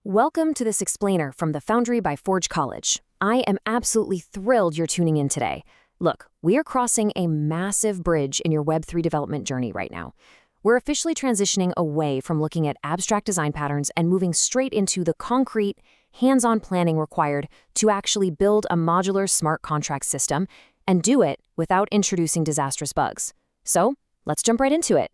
Welcome to this explainer from the Foundry by Forge College. I am absolutely thrilled you're tuning in today. Look, we are crossing a massive bridge in your Web3 development journey right now. We're officially transitioning away from looking at abstract design patterns and moving straight into the concrete, hands-on planning required to actually build a modular smart contract system and do it without introducing disastrous bugs. So, let's jump right into it.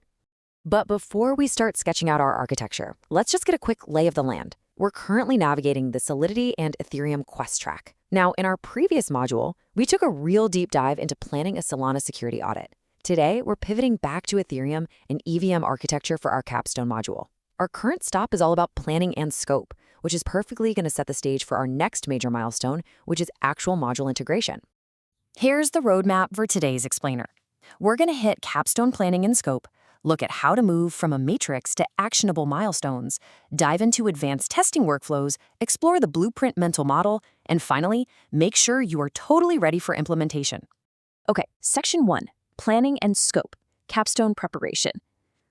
But before we start sketching out our architecture, let's just get a quick lay of the land. We're currently navigating the Solidity and Ethereum Quest track. Now, in our previous module, we took a real deep dive into planning a Solana security audit. Today, we're pivoting back to Ethereum and EVM architecture for our Capstone module. Our current stop is all about planning and scope, which is perfectly going to set the stage for our next major milestone, which is actual module integration. Here's the roadmap for today's explainer. We're going to hit Capstone planning and scope, look at how to move from a matrix to actionable milestones, dive into advanced testing workflows, explore the blueprint mental model, and finally, make sure you are totally ready for implementation. Okay, Section 1, Planning and Scope, Capstone Preparation.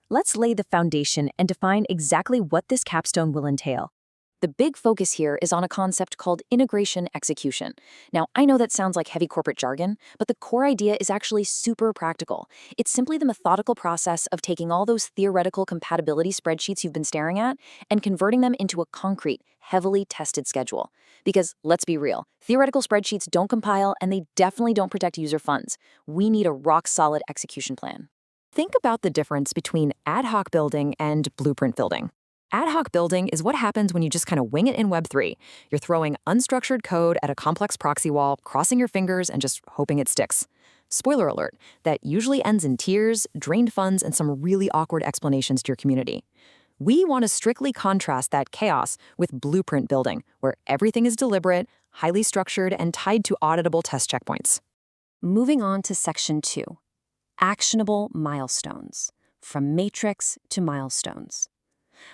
Let's lay the foundation and define exactly what this capstone will entail. The big focus here is on a concept called integration execution. Now, I know that sounds like heavy corporate jargon, but the core idea is actually super practical. It's simply the methodical process of taking all those theoretical compatibility spreadsheets you've been staring at and converting them into a concrete, heavily tested schedule. Because, let's be real, theoretical spreadsheets don't compile and they definitely don't protect user funds. We need a rock-solid execution plan. Think about the difference between ad hoc building and blueprint building. Ad hoc building is what happens when you just kind of wing it in Web3. You're throwing unstructured code at a complex proxy wall, crossing your fingers, and just hoping it sticks. Spoiler alert, that usually ends in tears, drained funds, and some really awkward explanations to your community. We want to strictly contrast that chaos with blueprint building, where everything is deliberate, highly structured, and tied to auditable test checkpoints. Moving on to Section 2, Actionable Milestones, from matrix to milestones.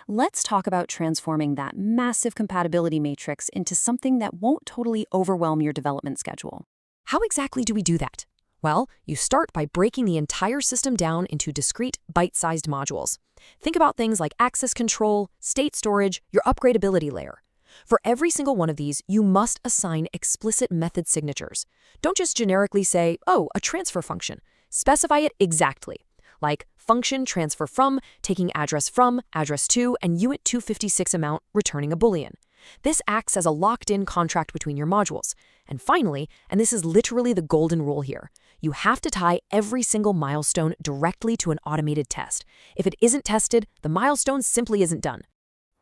Let's talk about transforming that massive compatibility matrix into something that won't totally overwhelm your development schedule. How exactly do we do that? Well, you start by breaking the entire system down into discrete, bite-sized modules. Think about things like access control, state storage, your upgradability layer. For every single one of these, you must assign explicit method signatures. Don't just generically say, oh, a transfer function. Specify it exactly. Like function transfer from, taking address from, address to, and UIT 256 amount, returning a Boolean. This acts as a locked-in contract between your modules. And finally, and this is literally the golden rule here, you have to tie every single milestone directly to an automated test. If it isn't tested, the milestone simply isn't done.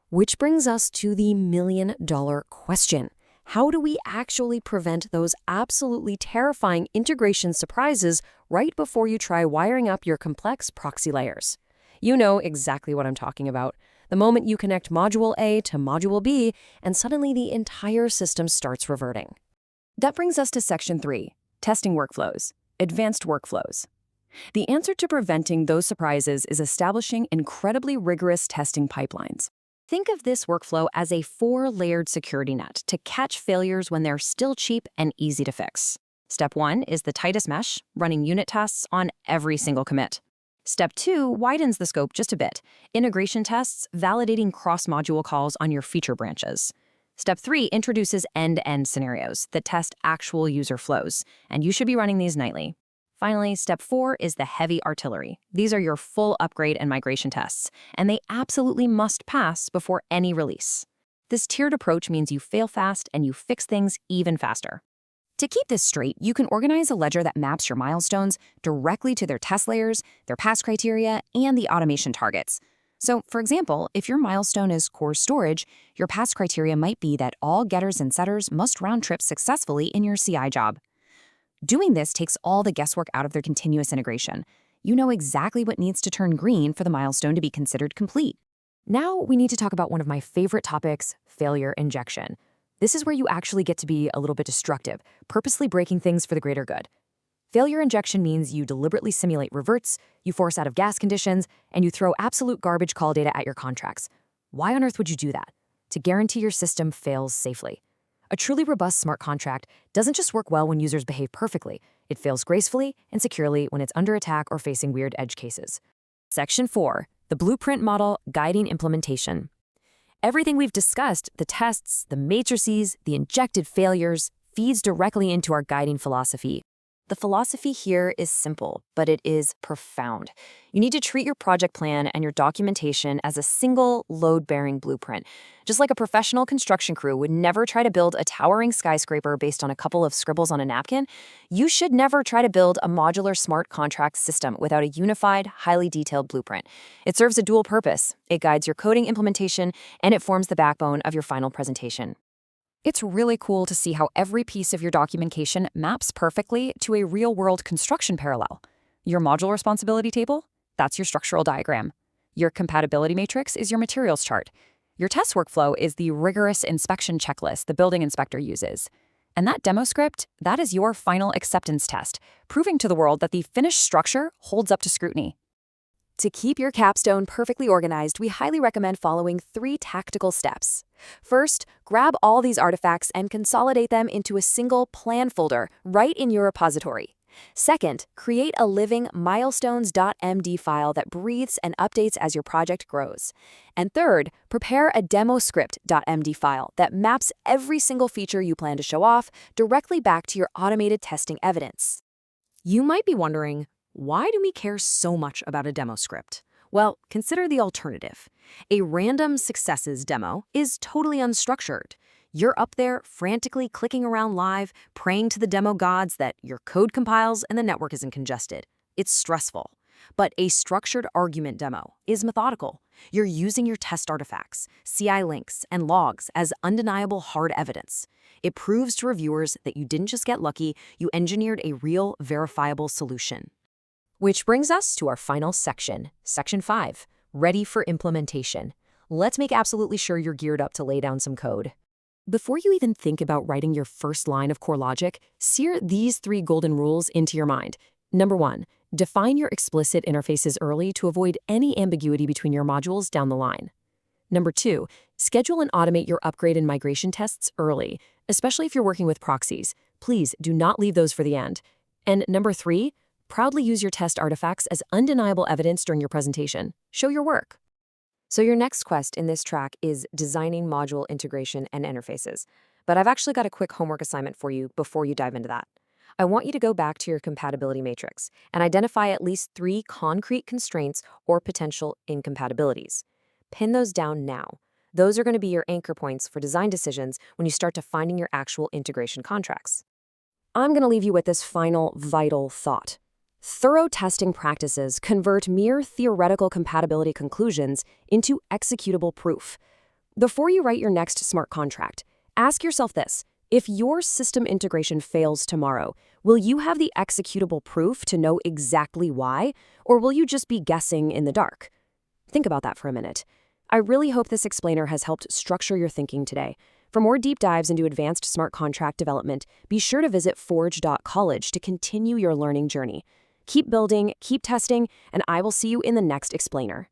Which brings us to the million-dollar question. How do we actually prevent those absolutely terrifying integration surprises right before you try wiring up your complex proxy layers? You know exactly what I'm talking about. The moment you connect module A to module B, and suddenly the entire system starts reverting. That brings us to Section 3, Testing Workflows, Advanced Workflows. The answer to preventing those surprises is establishing incredibly rigorous testing pipelines. Think of this workflow as a 4-layered security net to catch failures when they're still cheap and easy to fix. Step 1 is the tightest mesh, running unit tests on every single commit. Step 2 widens the scope just a bit, integration tests validating cross-module calls on your feature branches. Step 3 introduces end-to-end scenarios that test actual user flows, and you should be running these nightly. Finally, Step 4 is the heavy artillery. These are your full upgrade and migration tests, and they absolutely must pass before any release. This tiered approach means you fail fast and you fix things even faster. To keep this straight, you can organize a ledger that maps your milestones directly to their test layers, their pass criteria, and the automation targets. So, for example, if your milestone is core storage, your pass criteria might be that all getters and setters must round trip successfully in your CI job. Doing this takes all the guesswork out of their continuous integration. You know exactly what needs to turn green for the milestone to be considered complete. Now we need to talk about one of my favorite topics, failure injection. This is where you actually get to be a little bit destructive, purposely breaking things for the greater good. Failure injection means you deliberately simulate reverts, you force out of gas conditions, and you throw absolute garbage call data at your contracts. Why on earth would you do that? To guarantee your system fails safely. A truly robust smart contract doesn't just work well when users behave perfectly, it fails gracefully and securely when it's under attack or facing weird edge cases. Section 4, the Blueprint Model Guiding Implementation. Everything we've discussed, the tests, the matrices, the injected failures, feeds directly into our guiding philosophy. The philosophy here is simple, but it is profound. You need to treat your project plan and your documentation as a single load-bearing blueprint. Just like a professional construction crew would never try to build a towering skyscraper based on a couple of scribbles on a napkin, you should never try to build a modular smart contract system without a unified, highly detailed blueprint. It serves a dual purpose. It guides your coding implementation, and it forms the backbone of your final presentation. It's really cool to see how every piece of your documentation maps perfectly to a real-world construction parallel. Your module responsibility table? That's your structural diagram. Your compatibility matrix is your materials chart. Your test workflow is the rigorous inspection checklist the building inspector uses. And that demo script, that is your final acceptance test, proving to the world that the finished structure holds up to scrutiny. To keep your capstone perfectly organized, we highly recommend following 3 tactical steps. First, grab all these artifacts and consolidate them into a single plan folder right in your repository. Second, create a living milestones.md file that breathes and updates as your project grows. And third, prepare a demo script.md file that maps every single feature you plan to show off directly back to your automated testing evidence. You might be wondering, why do we care so much about a demo script? Well, consider the alternative. A random successes demo is totally unstructured. You're up there frantically clicking around live, praying to the demo gods that your code compiles and the network isn't congested. It's stressful. But a structured argument demo is methodical. You're using your test artifacts, CI links, and logs as undeniable hard evidence. It proves to reviewers that you didn't just get lucky, you engineered a real, verifiable solution. Which brings us to our final section, Section 5, Ready for Implementation. Let's make absolutely sure you're geared up to lay down some code. Before you even think about writing your first line of core logic, sear these 3 golden rules into your mind. Number 1, define your explicit interfaces early to avoid any ambiguity between your modules down the line. Number 2, schedule and automate your upgrade and migration tests early, especially if you're working with proxies. Please do not leave those for the end. And number 3, proudly use your test artifacts as undeniable evidence during your presentation. Show your work. So your next quest in this track is designing module integration and interfaces. But I've actually got a quick homework assignment for you before you dive into that. I want you to go back to your compatibility matrix and identify at least 3 concrete constraints or potential incompatibilities. Pin those down now. Those are going to be your anchor points for design decisions when you start defining your actual integration contracts. I'm going to leave you with this final vital thought. Thorough testing practices convert mere theoretical compatibility conclusions into executable proof. Before you write your next smart contract, ask yourself this. If your system integration fails tomorrow, will you have the executable proof to know exactly why, or will you just be guessing in the dark? Think about that for a minute. I really hope this explainer has helped structure your thinking today. For more deep dives into advanced smart contract development, be sure to visit forge.college to continue your learning journey. Keep building, keep testing, and I will see you in the next explainer.